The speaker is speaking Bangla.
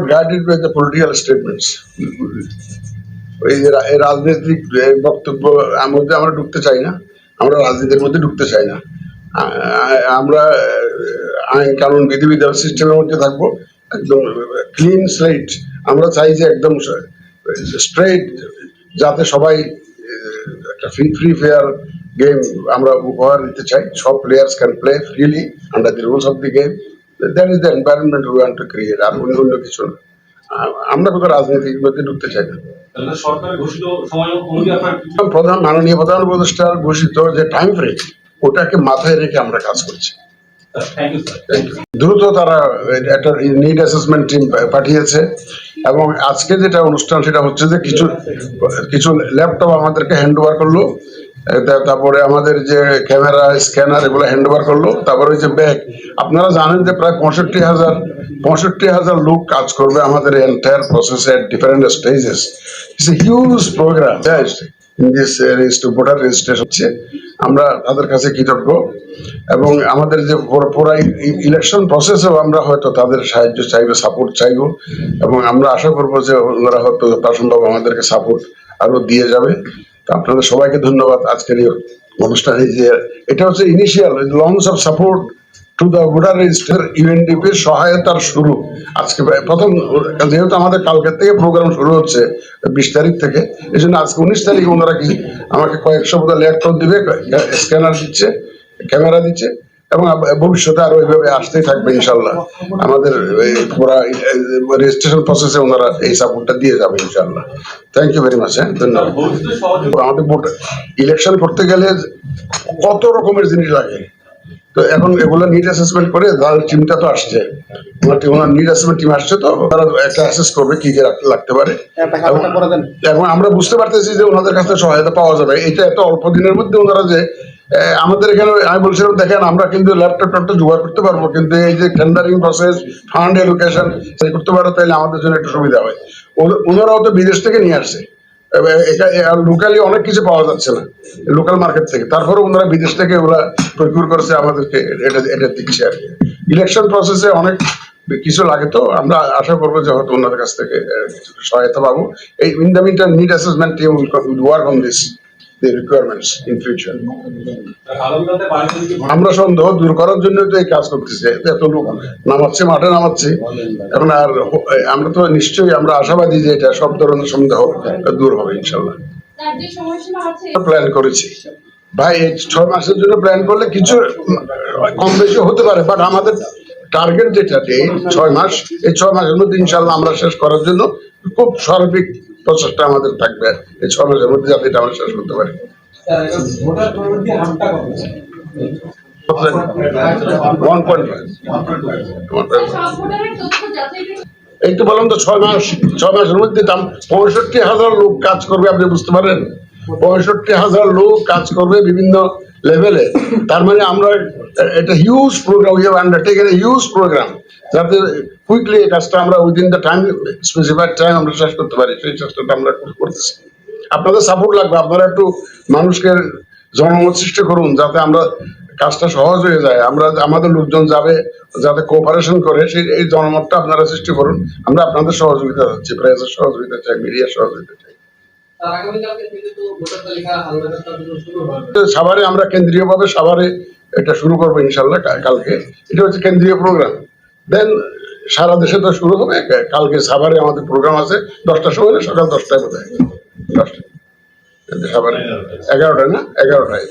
guided by the political statements. এই রাজনৈতিক বক্তব্য মধ্যে আমরা ঢুকতে চাই না, আমরা রাজনীতির মধ্যে ঢুকতে চাই না। আমরা আইন কানুন বিধিবিধান সিস্টেমের মধ্যে থাকবো, একদম ক্লিন স্লেট। আমরা চাই যে একদম স্ট্রেট, যাতে সবাই একটা ফ্রি ফেয়ার গেম আমরা উপহার দিতে চাই। সব players can play freely under the rules of the game. That is the environment we want to create. আর অন্য কিছু না। আমরা কোথাও রাজনীতির মধ্যে ঢুকতে চাই না। প্রধান মাননীয় প্রধান উপদেষ্টার ঘোষিত যে টাইম ফ্রেম, ওটাকে মাথায় রেখে আমরা কাজ করছি। দ্রুত তারা একটা নিড অ্যাসেসমেন্ট টিম পাঠিয়েছে, এবং আজকে যেটা অনুষ্ঠান সেটা হচ্ছে যে কিছু ল্যাপটপ আমাদেরকে হ্যান্ড ওভার করলো, তারপরে আমাদের যে ক্যামেরা স্ক্যানার এগুলো হ্যান্ড ওভার করলো, তারপরে যে ব্যাগ। আপনারা জানেন যে প্রায় 65,000 লোক কাজ করবে আমাদের এন্টায়ার প্রসেসে at different stages. It's a huge programme in this voter registration হচ্ছে। আমরা তাদের কাছে কৃতজ্ঞ, এবং আমাদের যে পুরো ইলেকশন প্রসেসেও আমরা হয়তো তাদের সাহায্য চাইবো, সাপোর্ট চাইবো, এবং আমরা আশা করবো যে ওনারা হয়তো যথাসম্ভব আমাদেরকে সাপোর্ট আরো দিয়ে যাবে। আপনাদের সবাইকে ধন্যবাদ। আজকের এই অনুষ্ঠানে যে এটা হচ্ছে initial launch of support to the voter register ইউএনডিপির সহায়তার শুরু। আজকে প্রথম, যেহেতু আমাদের কালকের থেকে প্রোগ্রাম শুরু হচ্ছে 20 তারিখ থেকে, এই জন্য আজকে 19 তারিখে ওনারা কি আমাকে কয়েকশো বোধহয় ল্যাপটপ দিবে, স্ক্যানার দিচ্ছে, ক্যামেরা দিচ্ছে, এবং ভবিষ্যতে আরো এইভাবে আসতেই থাকবে ইনশাল্লাহ। আমাদের পুরা রেজিস্ট্রেশন প্রসেসে ওনারা এই সাপোর্টটা দিয়ে যাবে ইনশাল্লাহ। Thank you very much. ধন্যবাদ। আমাদের ইলেকশন করতে গেলে কত রকমের জিনিস লাগে, তো এখন এগুলো নিড অ্যাসেসমেন্ট করে টিমটা তো আসছে, ওনার নিড অ্যাসেসমেন্ট টিম আসছে, তো তারা একটা অ্যাসেস করবে কি কি লাগতে পারে। এখন আমরা বুঝতে পারতেছি যে ওনাদের কাছে সহায়তা পাওয়া যাবে। এটা এত অল্প দিনের মধ্যে ওনারা যে আমাদের এখানে, আমি বলছিলাম দেখেন আমরা কিন্তু ল্যাপটপ জোগাড় করতে পারবো, কিন্তু এই যে টেন্ডারিং প্রসেস, ফান্ড এলোকেশন করতে পারো, তাহলে আমাদের জন্য একটু সুবিধা হয়। ওনারাও তো বিদেশ থেকে নিয়ে আসছে, লোকালি অনেক কিছু পাওয়া যাচ্ছে না লোকাল মার্কেট থেকে, তারপরে ওনারা বিদেশ থেকে ওগুলা প্রকিউর করেছে, আমাদেরকে এটা দিচ্ছে আর কি। ইলেকশন প্রসেসে অনেক কিছু লাগে, তো আমরা আশা করবো যে হয়তো ওনাদের কাছ থেকে সহায়তা পাবো। এই in the meantime need assessment team will work on this the requirements in future. আমরা সন্দেহ দূর করার জন্য তো এই কাজ করতেছি, এত লোক নামাচ্ছে, মাঠে নামাচ্ছে। এখন আর আমরা তো নিশ্চয়ই আমরা আশাবাদী যে এটা সব ধরনের সন্দেহ দূর হবে ইনশাল্লাহ। প্ল্যান করেছি ভাই, এই 6 মাসের জন্য প্ল্যান করলে কিছু কম বেশি হতে পারে, বাট আমাদের টার্গেট যেটা এই 6 মাস, এই 6 মাসের মধ্যে ইনশাল্লাহ আমরা শেষ করার জন্য খুব সার্বিক প্রচেষ্টা আমাদের থাকবে এই 6 মাসের মধ্যে, যাতে এটা আমরা শেষ করতে পারি। এই তো বললাম তো 6 মাসের মধ্যে 65,000 লোক কাজ করবে। আপনি বুঝতে পারেন 65,000 লোক কাজ করবে বিভিন্ন লেভেলে। তার মানে আমরা এটা huge program, we have undertaken a huge program, যাতে কুইকলি এই কাজটা আমরা within the time, specified time আমরা শেষ করতে পারি। সেই চেষ্টাটা আমরা করতেছি। আপনাদের সাপোর্ট লাগবে, আপনারা একটু মানুষকে জনমত সৃষ্টি করুন, যাতে আমরা কাজটা সহজ হয়ে যায়। আমরা আমাদের লোকজন যাবে, যাতে কোঅপারেশন করে, সেই এই জনমতটা আপনারা সৃষ্টি করুন। আমরা আপনাদের সহযোগিতা চাচ্ছি, প্রেসের সহযোগিতা চাই, মিডিয়ার সহযোগিতা চাই। সাভারে আমরা কেন্দ্রীয়ভাবে সাভারে এটা শুরু করবো ইনশাল্লাহ কালকে। এটা হচ্ছে কেন্দ্রীয় প্রোগ্রাম, দেন সারা দেশে তো শুরু হবে। কালকে সাভারে আমাদের প্রোগ্রাম আছে 10টার সময়, সকাল 10টায় বোধ হয়, 10টায় সাভারে, 11টায় না, 11টায়।